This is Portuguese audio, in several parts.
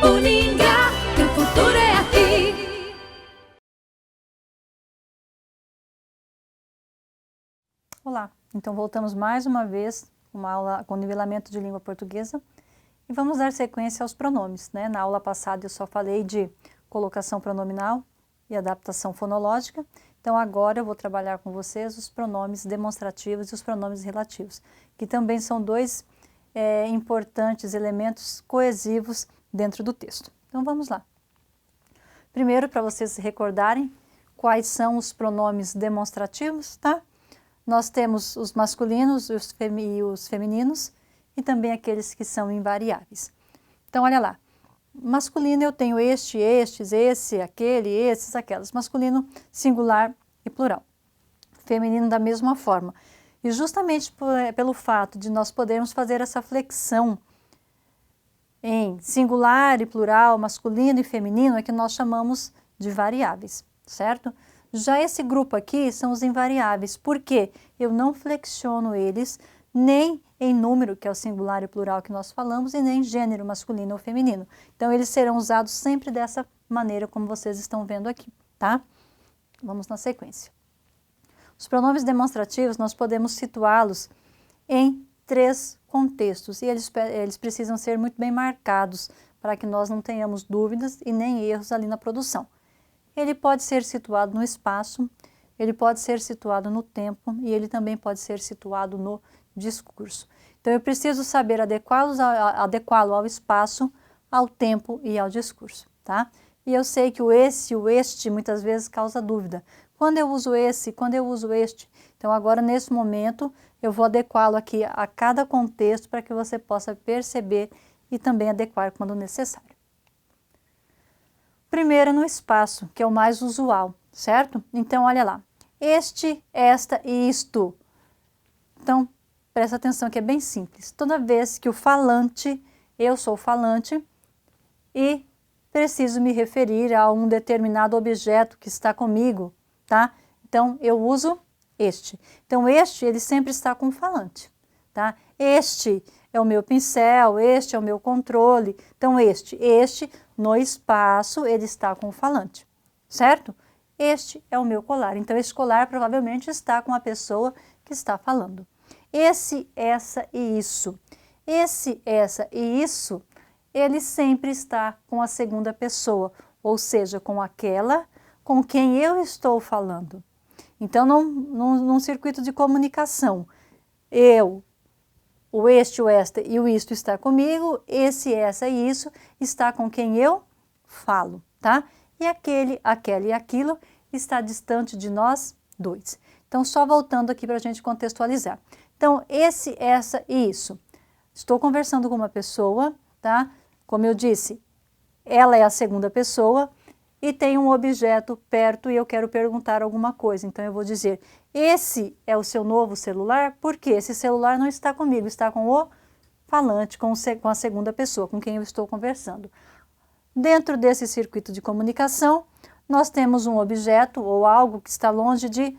Uningá, que o futuro é aqui. Olá, então voltamos mais uma vez com uma aula com nivelamento de língua portuguesa e vamos dar sequência aos pronomes, né? Na aula passada eu só falei de colocação pronominal e adaptação fonológica, então agora eu vou trabalhar com vocês os pronomes demonstrativos e os pronomes relativos, que também são dois importantes elementos coesivos dentro do texto. Então vamos lá. Primeiro, para vocês se recordarem quais são os pronomes demonstrativos, tá? Nós temos os masculinos e os femininos e também aqueles que são invariáveis. Então, olha lá. Masculino eu tenho este, estes, esse, aquele, esses, aquelas. Masculino, singular e plural. Feminino da mesma forma. E justamente pelo fato de nós podermos fazer essa flexão em singular e plural, masculino e feminino, é que nós chamamos de variáveis, certo? Já esse grupo aqui são os invariáveis, porque eu não flexiono eles nem em número, que é o singular e plural que nós falamos, e nem em gênero masculino ou feminino. Então, eles serão usados sempre dessa maneira, como vocês estão vendo aqui, tá? Vamos na sequência. Os pronomes demonstrativos, nós podemos situá-los em 3 contextos, e eles precisam ser muito bem marcados para que nós não tenhamos dúvidas e nem erros ali na produção. Ele pode ser situado no espaço, ele pode ser situado no tempo e ele também pode ser situado no discurso. Então, eu preciso saber adequá-lo ao espaço, ao tempo e ao discurso, tá? E eu sei que o esse e o este muitas vezes causa dúvida. Quando eu uso esse, quando eu uso este? Então, agora, nesse momento, eu vou adequá-lo aqui a cada contexto para que você possa perceber e também adequar quando necessário. Primeiro no espaço, que é o mais usual, certo? Então, olha lá. Este, esta e isto. Então, presta atenção que é bem simples. Toda vez que o falante, eu sou falante e preciso me referir a um determinado objeto que está comigo, tá? Então, eu uso este. Então, este, ele sempre está com o falante, tá? Este é o meu pincel, este é o meu controle. Então, este no espaço, ele está com o falante, certo? Este é o meu colar. Então, esse colar provavelmente está com a pessoa que está falando. Esse, essa e isso. Esse, essa e isso, ele sempre está com a segunda pessoa, ou seja, com aquela com quem eu estou falando. Então, num circuito de comunicação, eu, o este, o esta e o isto está comigo, esse, essa e isso está com quem eu falo, tá? E aquele, aquela e aquilo está distante de nós dois. Então, só voltando aqui para a gente contextualizar. Então, esse, essa e isso. Estou conversando com uma pessoa, tá? Como eu disse, ela é a segunda pessoa e tem um objeto perto e eu quero perguntar alguma coisa. Então, eu vou dizer, esse é o seu novo celular? Porque esse celular não está comigo, está com o falante, com a segunda pessoa, com quem eu estou conversando. Dentro desse circuito de comunicação, nós temos um objeto ou algo que está longe de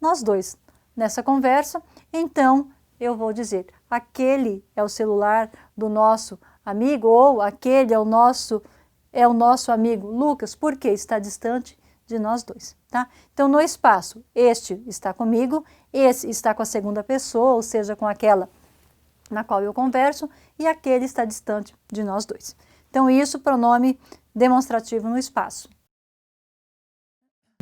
nós dois. Nessa conversa, então, eu vou dizer, aquele é o celular do nosso amigo ou aquele é o nosso amigo Lucas, porque está distante de nós dois, tá? Então, no espaço, este está comigo, esse está com a segunda pessoa, ou seja, com aquela na qual eu converso, e aquele está distante de nós dois. Então, isso, pronome demonstrativo no espaço.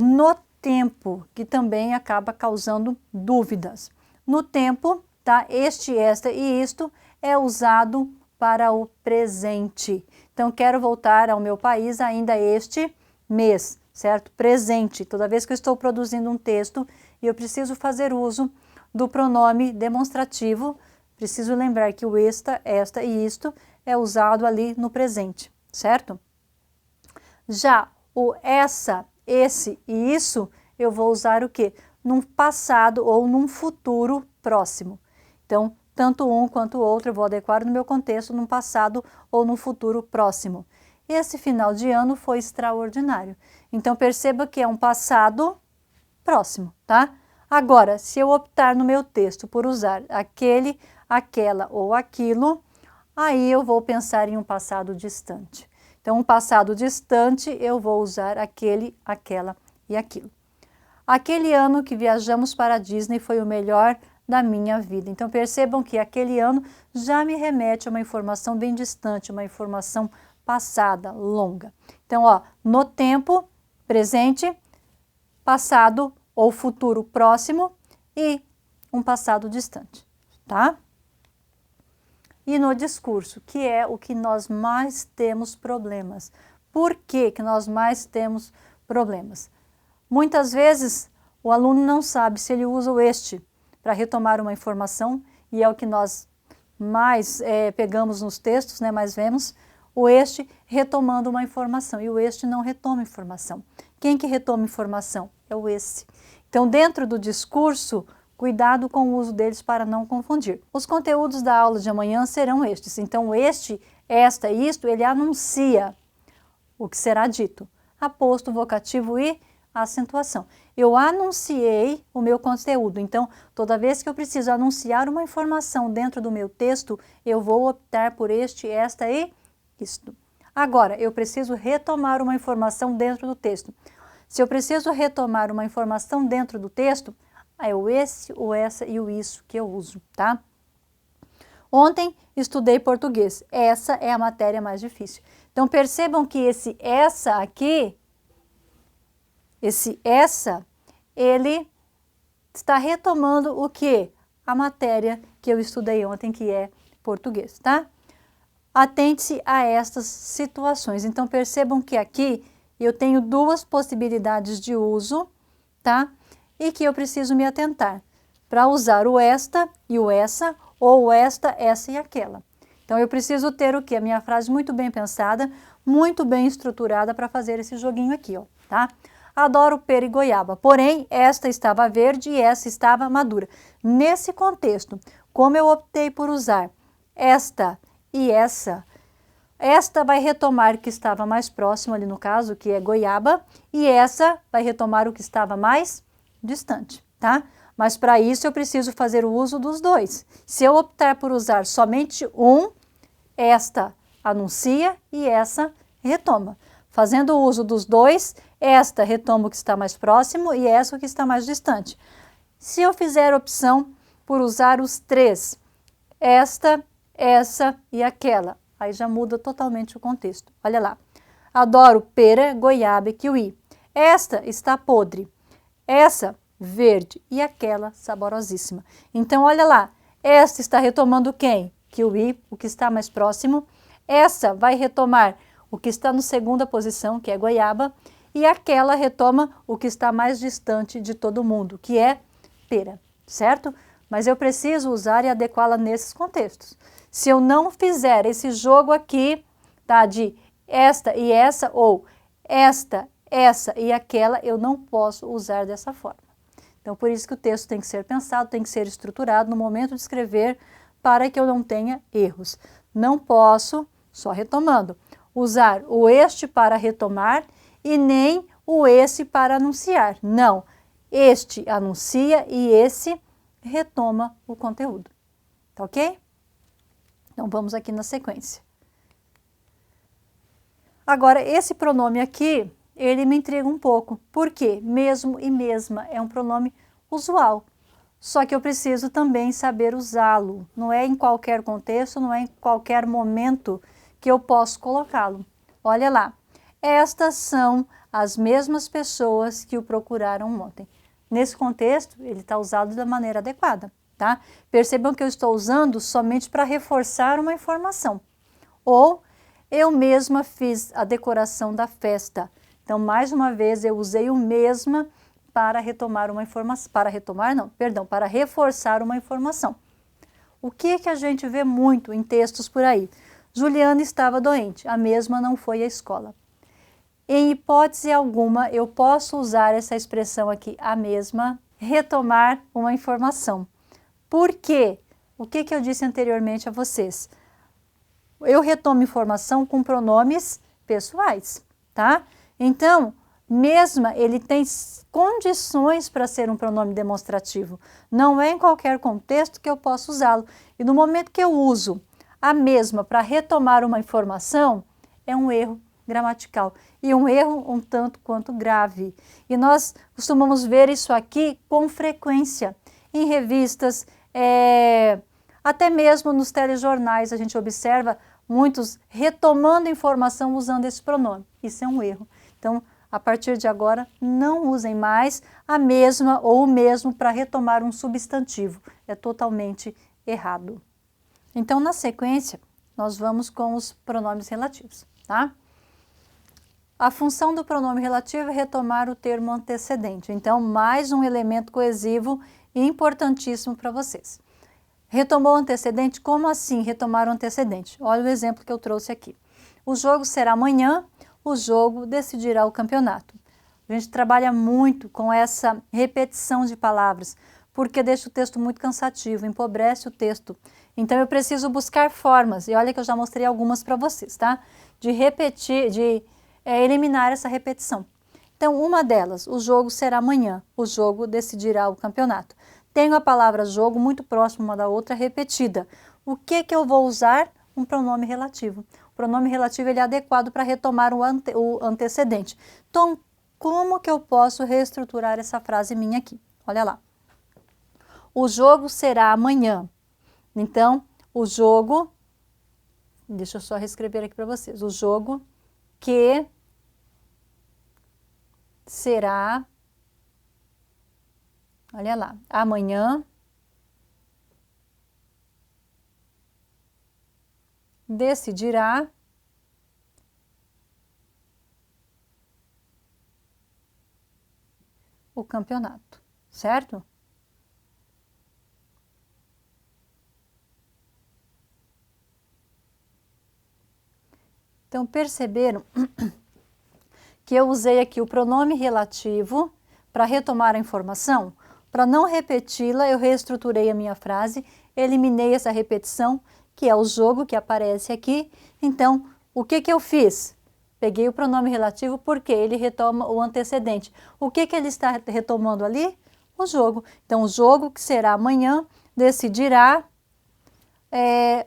No tempo, que também acaba causando dúvidas. No tempo, tá? Este, esta e isto é usado para o presente. Então, quero voltar ao meu país ainda este mês, certo? Presente. Toda vez que eu estou produzindo um texto e eu preciso fazer uso do pronome demonstrativo, preciso lembrar que o esta e isto é usado ali no presente, certo? Já o essa, esse e isso, eu vou usar o quê? Num passado ou num futuro próximo. Então, tanto um quanto o outro eu vou adequar no meu contexto num passado ou num futuro próximo. Esse final de ano foi extraordinário. Então, perceba que é um passado próximo, tá? Agora, se eu optar no meu texto por usar aquele, aquela ou aquilo, aí eu vou pensar em um passado distante. Então, um passado distante, eu vou usar aquele, aquela e aquilo. Aquele ano que viajamos para a Disney foi o melhor da minha vida. Então, percebam que aquele ano já me remete a uma informação bem distante, uma informação passada, longa. Então, ó, no tempo presente, passado ou futuro próximo e um passado distante, tá? E no discurso, que é o que nós mais temos problemas. Por que que nós mais temos problemas? Muitas vezes o aluno não sabe se ele usa o este para retomar uma informação, e é o que nós mais pegamos nos textos, né, mais vemos, o este retomando uma informação, e o este não retoma informação. Quem que retoma informação? É o esse. Então, dentro do discurso, cuidado com o uso deles para não confundir. Os conteúdos da aula de amanhã serão estes. Então, este, esta, isto, ele anuncia o que será dito. Aposto, vocativo e acentuação. Eu anunciei o meu conteúdo, então toda vez que eu preciso anunciar uma informação dentro do meu texto, eu vou optar por este, esta e isto. Agora, eu preciso retomar uma informação dentro do texto. Se eu preciso retomar uma informação dentro do texto, é o esse, o essa e o isso que eu uso, tá? Ontem estudei português. Essa é a matéria mais difícil. Então percebam que esse essa aqui, esse essa, ele está retomando o quê? A matéria que eu estudei ontem, que é português, tá? Atente-se a estas situações. Então percebam que aqui eu tenho duas possibilidades de uso, tá? E que eu preciso me atentar para usar o esta e o essa, ou o esta, essa e aquela. Então eu preciso ter o quê? A minha frase muito bem pensada, muito bem estruturada para fazer esse joguinho aqui, ó, tá? Adoro pera e goiaba, porém esta estava verde e essa estava madura. Nesse contexto, como eu optei por usar esta e essa vai retomar o que estava mais próximo ali no caso, que é goiaba, e essa vai retomar o que estava mais distante, tá? Mas para isso eu preciso fazer o uso dos dois. Se eu optar por usar somente um, esta anuncia e essa retoma. Fazendo o uso dos dois, esta retoma o que está mais próximo e essa o que está mais distante. Se eu fizer opção por usar os três, esta, essa e aquela, aí já muda totalmente o contexto. Olha lá. Adoro pera, goiaba e kiwi. Esta está podre. Essa, verde. E aquela, saborosíssima. Então, olha lá. Esta está retomando quem? Kiwi, o que está mais próximo. Essa vai retomar o que está na segunda posição, que é goiaba. E aquela retoma o que está mais distante de todo mundo, que é pera, certo? Mas eu preciso usar e adequá-la nesses contextos. Se eu não fizer esse jogo aqui, tá, de esta e essa, ou esta, essa e aquela, eu não posso usar dessa forma. Então, por isso que o texto tem que ser pensado, tem que ser estruturado no momento de escrever, para que eu não tenha erros. Não posso, só retomando, usar o este para retomar e nem o esse para anunciar. Não, este anuncia e esse retoma o conteúdo. Tá ok? Então, vamos aqui na sequência. Agora, esse pronome aqui, ele me intriga um pouco. Por quê? Mesmo e mesma é um pronome usual. Só que eu preciso também saber usá-lo. Não é em qualquer contexto, não é em qualquer momento que eu posso colocá-lo. Olha lá. Estas são as mesmas pessoas que o procuraram ontem. Nesse contexto, ele está usado da maneira adequada. Tá? Percebam que eu estou usando somente para reforçar uma informação. Ou eu mesma fiz a decoração da festa. Então, mais uma vez, eu usei o mesma para retomar uma informação. Para reforçar uma informação. O que a gente vê muito em textos por aí? Juliana estava doente, a mesma não foi à escola. Em hipótese alguma, eu posso usar essa expressão aqui, a mesma, retomar uma informação. Por quê? O que eu disse anteriormente a vocês? Eu retomo informação com pronomes pessoais, tá? Então, mesma, ele tem condições para ser um pronome demonstrativo. Não é em qualquer contexto que eu posso usá-lo. E no momento que eu uso a mesma para retomar uma informação, é um erro, gramatical. E um erro um tanto quanto grave. E nós costumamos ver isso aqui com frequência. Em revistas, até mesmo nos telejornais, a gente observa muitos retomando informação usando esse pronome. Isso é um erro. Então, a partir de agora, não usem mais a mesma ou o mesmo para retomar um substantivo. É totalmente errado. Então, na sequência, nós vamos com os pronomes relativos, tá? A função do pronome relativo é retomar o termo antecedente. Então, mais um elemento coesivo importantíssimo para vocês. Retomou o antecedente? Como assim retomar o antecedente? Olha o exemplo que eu trouxe aqui. O jogo será amanhã, o jogo decidirá o campeonato. A gente trabalha muito com essa repetição de palavras, porque deixa o texto muito cansativo, empobrece o texto. Então, eu preciso buscar formas, e olha que eu já mostrei algumas para vocês, tá? De repetir, de eliminar essa repetição. Então, uma delas, o jogo será amanhã, o jogo decidirá o campeonato. Tenho a palavra jogo muito próxima uma da outra, repetida. O que eu vou usar? Um pronome relativo. O pronome relativo ele é adequado para retomar o antecedente. Então, como que eu posso reestruturar essa frase minha aqui? Olha lá. O jogo será amanhã. Então, o jogo, deixa eu só reescrever aqui para vocês. O jogo que será, olha lá, amanhã decidirá o campeonato, certo? Então, perceberam que eu usei aqui o pronome relativo para retomar a informação? Para não repeti-la, eu reestruturei a minha frase, eliminei essa repetição, que é o jogo que aparece aqui. Então, o que eu fiz? Peguei o pronome relativo porque ele retoma o antecedente. O que ele está retomando ali? O jogo. Então, o jogo que será amanhã decidirá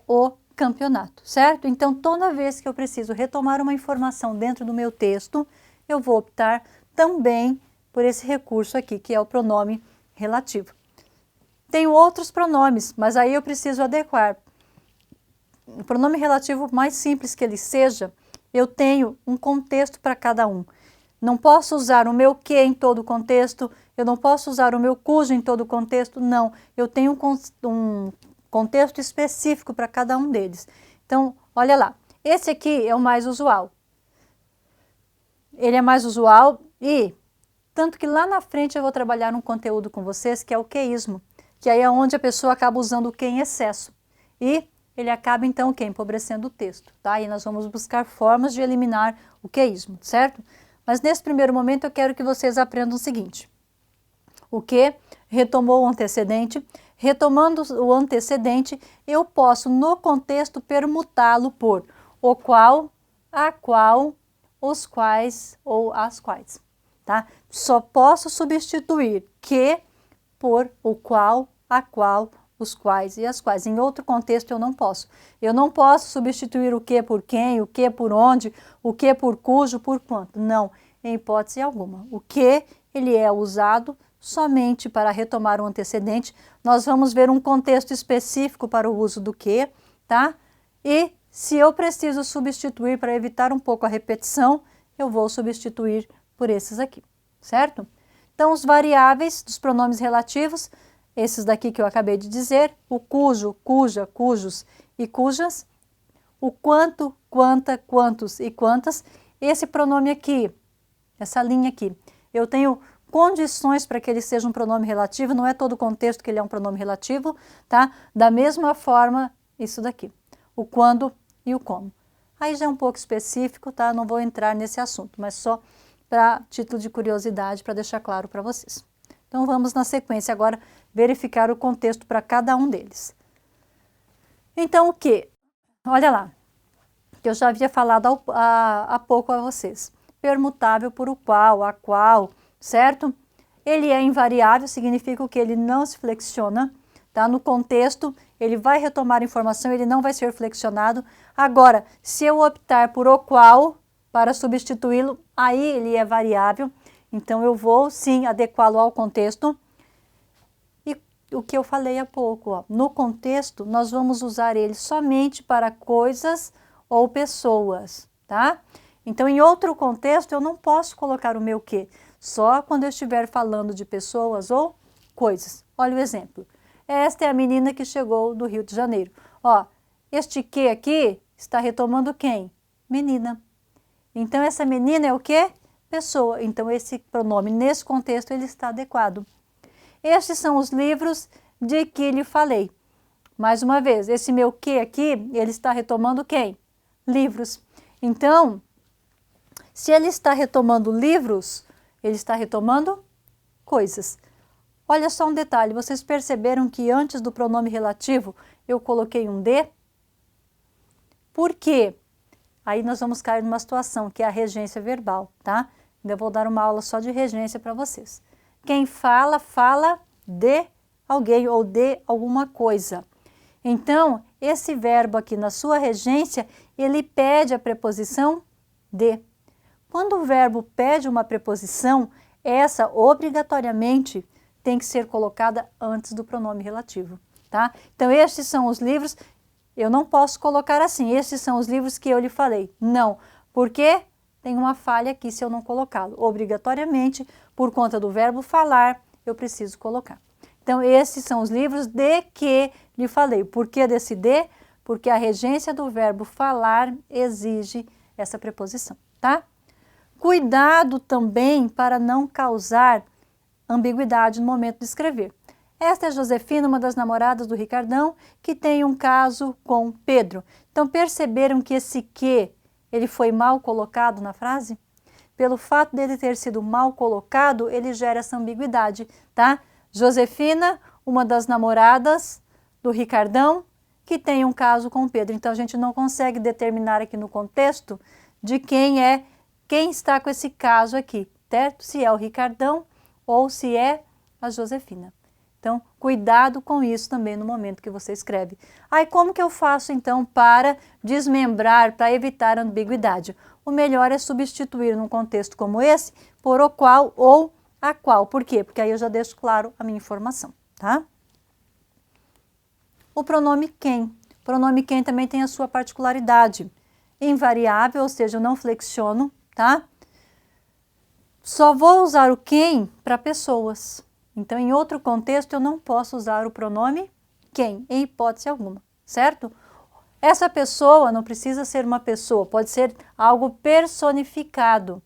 o campeonato, certo? Então, toda vez que eu preciso retomar uma informação dentro do meu texto, eu vou optar também por esse recurso aqui, que é o pronome relativo. Tenho outros pronomes, mas aí eu preciso adequar. O pronome relativo, mais simples que ele seja, eu tenho um contexto para cada um. Não posso usar o meu que em todo o contexto, eu não posso usar o meu cujo em todo o contexto, não. Eu tenho um contexto específico para cada um deles. Então, olha lá, esse aqui é o mais usual. Ele é mais usual e, tanto que lá na frente eu vou trabalhar um conteúdo com vocês que é o queísmo, que aí é onde a pessoa acaba usando o que em excesso. E ele acaba então o que? Empobrecendo o texto, tá? E nós vamos buscar formas de eliminar o queísmo, certo? Mas nesse primeiro momento eu quero que vocês aprendam o seguinte. O que retomou o antecedente. Retomando o antecedente, eu posso, no contexto, permutá-lo por o qual, a qual, os quais ou as quais, tá? Só posso substituir que por o qual, a qual, os quais e as quais. Em outro contexto eu não posso. Eu não posso substituir o que por quem, o que por onde, o que por cujo, por quanto. Não, em hipótese alguma. O que ele é usado somente para retomar o antecedente. Nós vamos ver um contexto específico para o uso do que, tá? E se eu preciso substituir para evitar um pouco a repetição, eu vou substituir por esses aqui, certo? Então, os variáveis dos pronomes relativos, esses daqui que eu acabei de dizer, o cujo, cuja, cujos e cujas, o quanto, quanta, quantos e quantas, esse pronome aqui, essa linha aqui, eu tenho condições para que ele seja um pronome relativo, não é todo o contexto que ele é um pronome relativo, tá? Da mesma forma, isso daqui, o quando e o como. Aí já é um pouco específico, tá? Não vou entrar nesse assunto, mas só para título de curiosidade, para deixar claro para vocês. Então vamos na sequência agora verificar o contexto para cada um deles. Então o que? Olha lá, que eu já havia falado há pouco a vocês. Permutável por o qual, a qual, certo? Ele é invariável, significa que ele não se flexiona, tá? No contexto, ele vai retomar informação, ele não vai ser flexionado. Agora, se eu optar por o qual, para substituí-lo, aí ele é variável, então eu vou sim adequá-lo ao contexto. E o que eu falei há pouco, ó, no contexto nós vamos usar ele somente para coisas ou pessoas, tá? Então em outro contexto eu não posso colocar o meu que, só quando eu estiver falando de pessoas ou coisas. Olha o exemplo. Esta é a menina que chegou do Rio de Janeiro. Ó, este que aqui está retomando quem? Menina. Então essa menina é o quê? Pessoa. Então esse pronome nesse contexto ele está adequado. Estes são os livros de que lhe falei. Mais uma vez, esse meu que aqui, ele está retomando quem? Livros. Então, se ele está retomando livros, ele está retomando coisas. Olha só um detalhe, vocês perceberam que antes do pronome relativo eu coloquei um de? Por quê? Aí nós vamos cair numa situação que é a regência verbal, tá? Ainda vou dar uma aula só de regência para vocês. Quem fala, fala de alguém ou de alguma coisa. Então, esse verbo aqui na sua regência, ele pede a preposição de. Quando o verbo pede uma preposição, essa obrigatoriamente tem que ser colocada antes do pronome relativo, tá? Então, estes são os livros, eu não posso colocar assim, estes são os livros que eu lhe falei. Não, porque tem uma falha aqui se eu não colocá-lo. Obrigatoriamente, por conta do verbo falar, eu preciso colocar. Então, esses são os livros de que lhe falei. Por que desse de? Porque a regência do verbo falar exige essa preposição, tá? Cuidado também para não causar ambiguidade no momento de escrever. Esta é Josefina, uma das namoradas do Ricardão, que tem um caso com Pedro. Então, perceberam que esse que, ele foi mal colocado na frase? Pelo fato dele ter sido mal colocado, ele gera essa ambiguidade, tá? Josefina, uma das namoradas do Ricardão, que tem um caso com Pedro. Então, a gente não consegue determinar aqui no contexto de quem está com esse caso aqui, certo? Se é o Ricardão ou se é a Josefina. Então, cuidado com isso também no momento que você escreve. Aí, como que eu faço, então, para desmembrar, para evitar ambiguidade? O melhor é substituir num contexto como esse por o qual ou a qual. Por quê? Porque aí eu já deixo claro a minha informação, tá? O pronome quem. O pronome quem também tem a sua particularidade. Invariável, ou seja, eu não flexiono, tá? Só vou usar o quem para pessoas. Então, em outro contexto, eu não posso usar o pronome quem, em hipótese alguma, certo? Essa pessoa não precisa ser uma pessoa, pode ser algo personificado,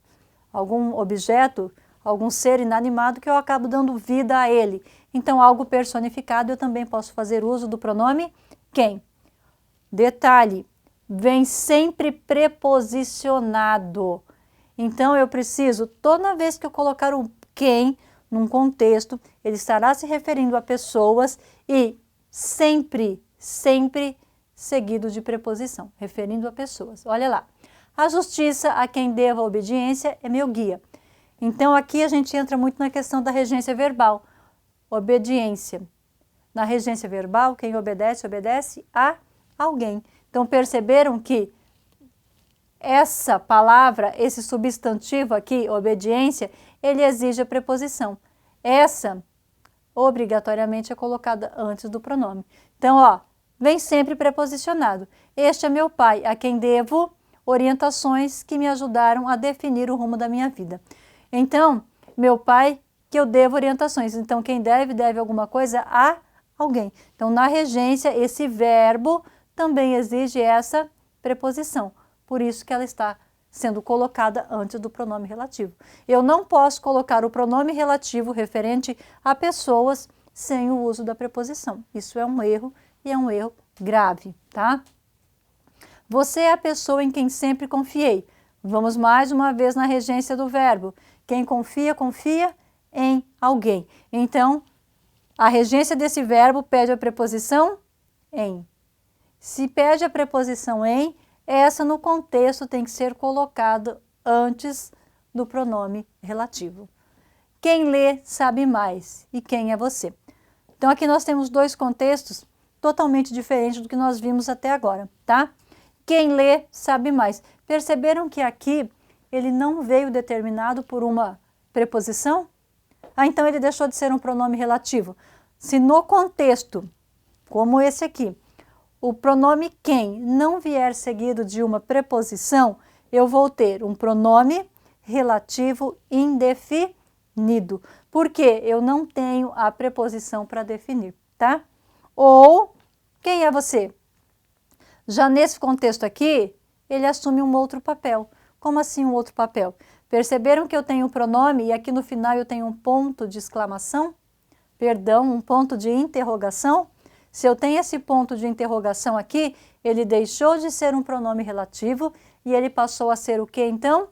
algum objeto, algum ser inanimado que eu acabo dando vida a ele. Então, algo personificado, eu também posso fazer uso do pronome quem. Detalhe, vem sempre preposicionado. Então, eu preciso, toda vez que eu colocar um quem num contexto, ele estará se referindo a pessoas e sempre seguido de preposição, referindo a pessoas. Olha lá, a justiça a quem devo a obediência é meu guia. Então, aqui a gente entra muito na questão da regência verbal, obediência. Na regência verbal, quem obedece, obedece a alguém. Então, perceberam que essa palavra, esse substantivo aqui, obediência, ele exige a preposição. Essa, obrigatoriamente, é colocada antes do pronome. Então, ó, vem sempre preposicionado. Este é meu pai, a quem devo orientações que me ajudaram a definir o rumo da minha vida. Então, meu pai, que eu devo orientações. Então, quem deve alguma coisa a alguém. Então, na regência, esse verbo também exige essa preposição. Por isso que ela está sendo colocada antes do pronome relativo. Eu não posso colocar o pronome relativo referente a pessoas sem o uso da preposição. Isso é um erro e é um erro grave, tá? Você é a pessoa em quem sempre confiei. Vamos mais uma vez na regência do verbo. Quem confia, confia em alguém. Então, a regência desse verbo pede a preposição em. Se pede a preposição em, essa no contexto tem que ser colocada antes do pronome relativo. Quem lê sabe mais. E quem é você? Então, aqui nós temos dois contextos totalmente diferentes do que nós vimos até agora, tá? Quem lê sabe mais. Perceberam que aqui ele não veio determinado por uma preposição? Ah, então ele deixou de ser um pronome relativo. Se no contexto, como esse aqui, o pronome quem não vier seguido de uma preposição, eu vou ter um pronome relativo indefinido, porque eu não tenho a preposição para definir, tá? Ou, quem é você? Já nesse contexto aqui, ele assume um outro papel. Como assim um outro papel? Perceberam que eu tenho um pronome e aqui no final eu tenho um ponto de exclamação? Perdão, um ponto de interrogação? Se eu tenho esse ponto de interrogação aqui, ele deixou de ser um pronome relativo e ele passou a ser o que então?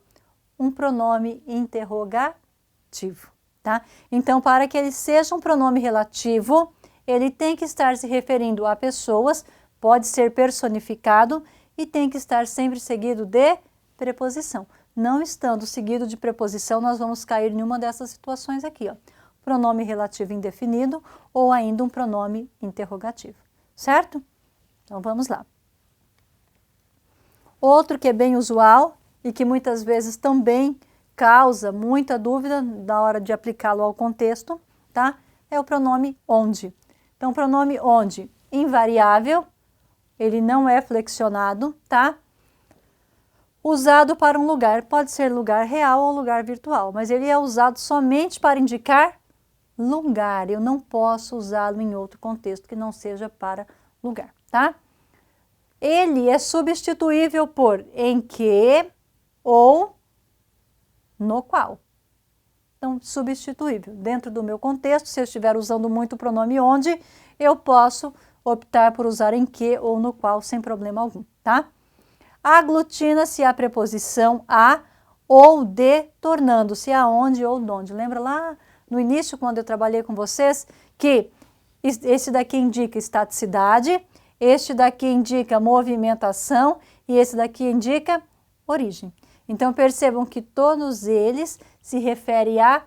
Um pronome interrogativo, tá? Então, para que ele seja um pronome relativo, ele tem que estar se referindo a pessoas, pode ser personificado e tem que estar sempre seguido de preposição. Não estando seguido de preposição, nós vamos cair em uma dessas situações aqui, ó. Pronome relativo indefinido ou ainda um pronome interrogativo, certo? Então vamos lá. Outro que é bem usual e que muitas vezes também causa muita dúvida na hora de aplicá-lo ao contexto, tá? É o pronome onde. Então, o pronome onde, invariável, ele não é flexionado, tá? Usado para um lugar, pode ser lugar real ou lugar virtual, mas ele é usado somente para indicar lugar. Eu não posso usá-lo em outro contexto que não seja para lugar, tá? Ele é substituível por em que ou no qual. Então, substituível. Dentro do meu contexto, se eu estiver usando muito o pronome onde, eu posso optar por usar em que ou no qual sem problema algum, tá? Aglutina-se a preposição a ou de, tornando-se aonde ou donde. Lembra lá no início, quando eu trabalhei com vocês, que esse daqui indica estaticidade, este daqui indica movimentação e esse daqui indica origem. Então, percebam que todos eles se referem a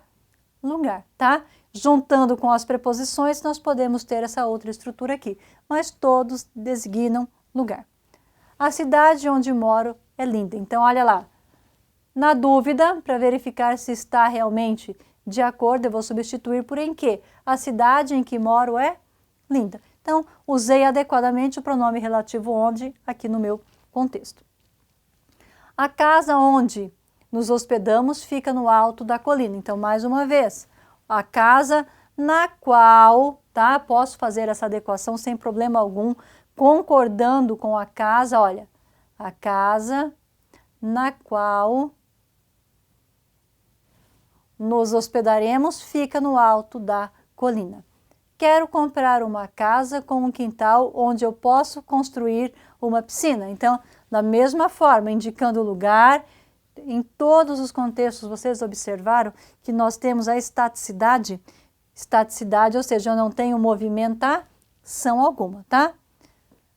lugar, tá? Juntando com as preposições, nós podemos ter essa outra estrutura aqui, mas todos designam lugar. A cidade onde moro é linda. Então, olha lá. Na dúvida, para verificar se está realmente de acordo, eu vou substituir por em que. A cidade em que moro é linda. Então, usei adequadamente o pronome relativo onde aqui no meu contexto. A casa onde nos hospedamos fica no alto da colina. Então, mais uma vez, a casa na qual, tá? Posso fazer essa adequação sem problema algum, concordando com a casa, olha, a casa na qual nos hospedaremos fica no alto da colina. Quero comprar uma casa com um quintal onde eu posso construir uma piscina. Então, da mesma forma, indicando o lugar, em todos os contextos vocês observaram que nós temos a estaticidade, ou seja, eu não tenho movimentação alguma, tá?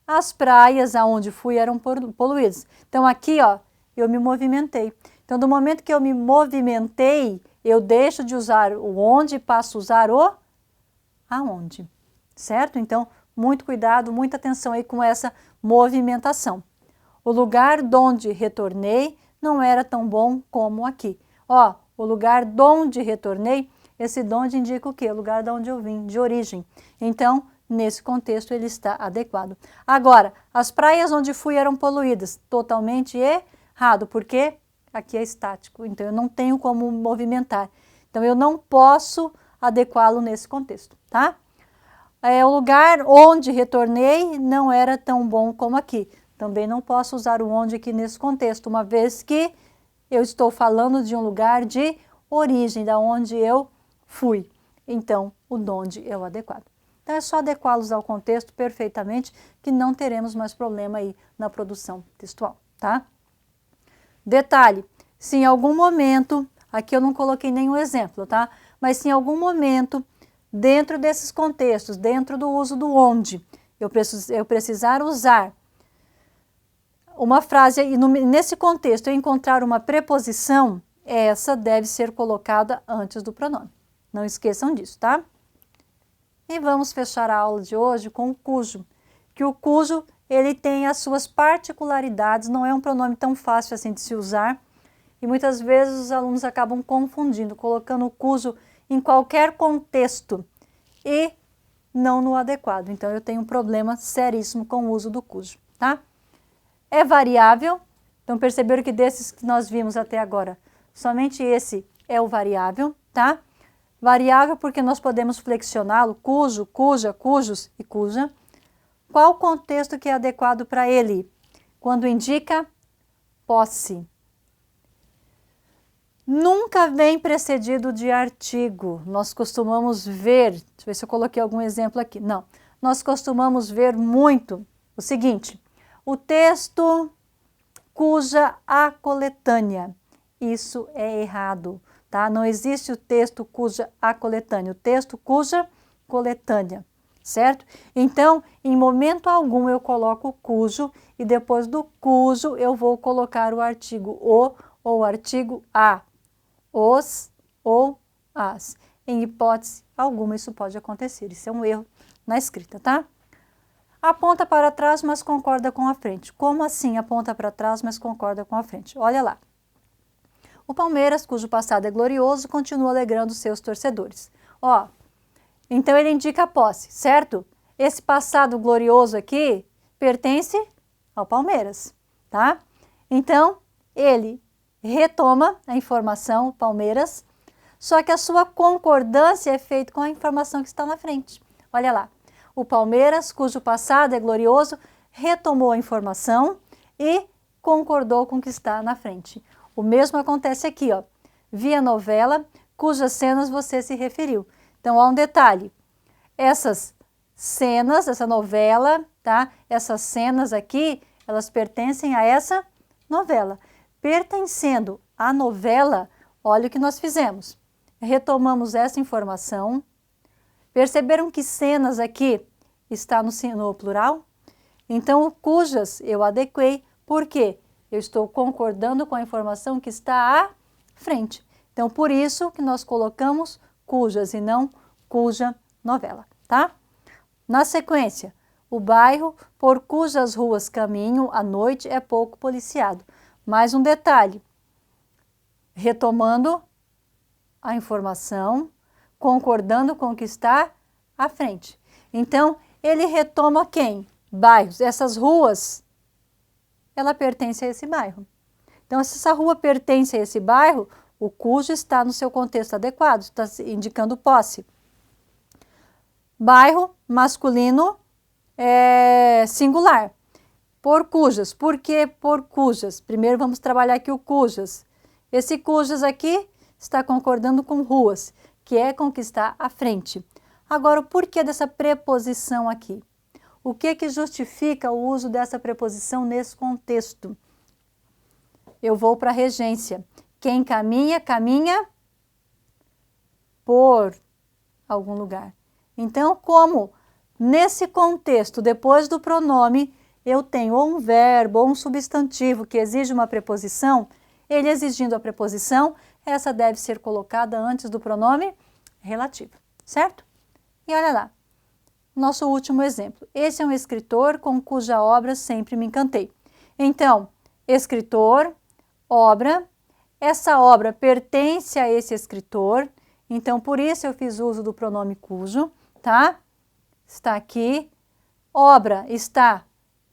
As praias aonde fui eram poluídas. Então, aqui, ó, eu me movimentei. Então, do momento que eu me movimentei, eu deixo de usar o onde e passo a usar o aonde, certo? Então, muito cuidado, muita atenção aí com essa movimentação. O lugar donde retornei não era tão bom como aqui. Ó, o lugar donde retornei, esse donde indica o quê? O lugar de onde eu vim, de origem. Então, nesse contexto, ele está adequado. Agora, as praias onde fui eram poluídas. Totalmente errado, porque aqui é estático, então eu não tenho como movimentar. Então, eu não posso adequá-lo nesse contexto, tá? O lugar onde retornei não era tão bom como aqui. Também não posso usar o onde aqui nesse contexto, uma vez que eu estou falando de um lugar de origem, da onde eu fui. Então, o donde é o adequado. Então, é só adequá-los ao contexto perfeitamente, que não teremos mais problema aí na produção textual, tá? Detalhe, se em algum momento, aqui eu não coloquei nenhum exemplo, tá? Mas se em algum momento, dentro desses contextos, dentro do uso do onde, eu precisar usar uma frase, e nesse contexto eu encontrar uma preposição, essa deve ser colocada antes do pronome. Não esqueçam disso, tá? E vamos fechar a aula de hoje com o cujo, que o cujo, ele tem as suas particularidades, não é um pronome tão fácil assim de se usar, E muitas vezes os alunos acabam confundindo, colocando o cujo em qualquer contexto e não no adequado. Então, eu tenho um problema seríssimo com o uso do cujo, tá? É variável. Então, perceberam que desses que nós vimos até agora, somente esse é o variável, tá? Variável porque nós podemos flexioná-lo, cujo, cuja, cujos e cuja. Qual o contexto que é adequado para ele? Quando indica posse. Nunca vem precedido de artigo. Nós costumamos ver, deixa eu ver se eu coloquei algum exemplo aqui. Não, nós costumamos ver muito o seguinte, o texto cuja a coletânea. Isso é errado, tá? Não existe o texto cuja a coletânea, o texto cuja coletânea, certo? Então, em momento algum eu coloco o cujo e depois do cujo eu vou colocar o artigo o ou o artigo a. Os ou as. Em hipótese alguma isso pode acontecer, isso é um erro na escrita, tá? Aponta para trás, mas concorda com a frente. Como assim aponta para trás, mas concorda com a frente? Olha lá. O Palmeiras, cujo passado é glorioso, continua alegrando seus torcedores. Ó, então ele indica a posse, certo? Esse passado glorioso aqui pertence ao Palmeiras, tá? Então, ele retoma a informação, Palmeiras, só que a sua concordância é feita com a informação que está na frente. Olha lá, o Palmeiras, cujo passado é glorioso, retomou a informação e concordou com o que está na frente. O mesmo acontece aqui, ó, via novela, cujas cenas você se referiu. Então, há um detalhe, essas cenas, essa novela, tá? Essas cenas aqui, elas pertencem a essa novela. Pertencendo à novela, olha o que nós fizemos. Retomamos essa informação. Perceberam que cenas aqui está no plural? Então, o cujas eu adequei. Por quê? Eu estou concordando com a informação que está à frente. Então, por isso que nós colocamos cujas e não cuja novela, tá? Na sequência, o bairro por cujas ruas caminho à noite é pouco policiado. Mais um detalhe, retomando a informação, concordando com o que está à frente. Então, ele retoma quem? Bairros. Essas ruas, ela pertence a esse bairro. Então, se essa rua pertence a esse bairro, o cujo está no seu contexto adequado, está indicando posse. Bairro masculino singular. Por cujas. Por que por cujas? Primeiro vamos trabalhar aqui o cujas. Esse cujas aqui está concordando com ruas, que é com o que está à frente. Agora, o porquê dessa preposição aqui? O que justifica o uso dessa preposição nesse contexto? Eu vou para a regência. Quem caminha, caminha por algum lugar. Então, como nesse contexto, depois do pronome, eu tenho ou um verbo ou um substantivo que exige uma preposição, ele exigindo a preposição, essa deve ser colocada antes do pronome relativo, certo? E olha lá, nosso último exemplo. Esse é um escritor com cuja obra sempre me encantei. Então, escritor, obra, essa obra pertence a esse escritor, então por isso eu fiz uso do pronome cujo, tá? Está aqui. Obra está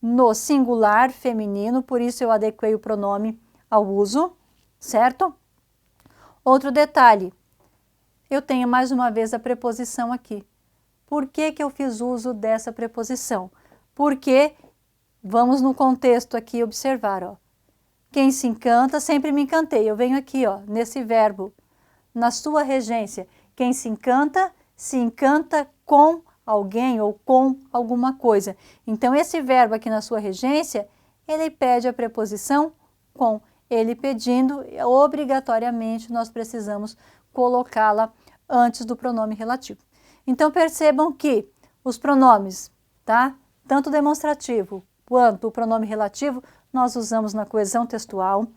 no singular feminino, por isso eu adequei o pronome ao uso, certo? Outro detalhe, eu tenho mais uma vez a preposição aqui. Por que eu fiz uso dessa preposição? Porque, vamos no contexto aqui observar, ó. Quem se encanta, sempre me encantei. Eu venho aqui, ó, nesse verbo, na sua regência. Quem se encanta com alguém ou com alguma coisa. Então, esse verbo aqui na sua regência, ele pede a preposição com. Ele pedindo, obrigatoriamente, nós precisamos colocá-la antes do pronome relativo. Então, percebam que os pronomes, tá? Tanto o demonstrativo quanto o pronome relativo, nós usamos na coesão textual,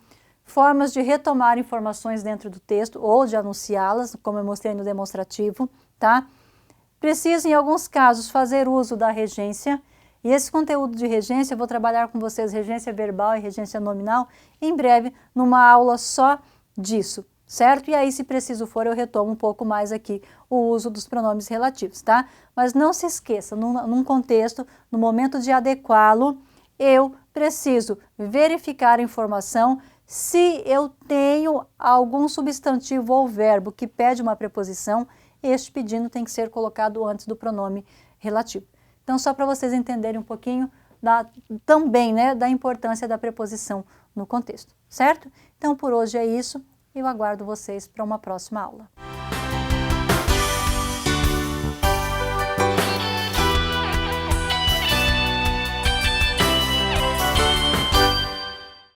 formas de retomar informações dentro do texto ou de anunciá-las, como eu mostrei no demonstrativo, tá? Precisa, em alguns casos, fazer uso da regência. E esse conteúdo de regência, eu vou trabalhar com vocês regência verbal e regência nominal em breve, numa aula só disso, certo? E aí, se preciso for, eu retomo um pouco mais aqui o uso dos pronomes relativos, tá? Mas não se esqueça, num contexto, no momento de adequá-lo, eu preciso verificar a informação se eu tenho algum substantivo ou verbo que pede uma preposição. Este pedido tem que ser colocado antes do pronome relativo. Então, só para vocês entenderem um pouquinho também, né, da importância da preposição no contexto, certo? Então, por hoje é isso. Eu aguardo vocês para uma próxima aula.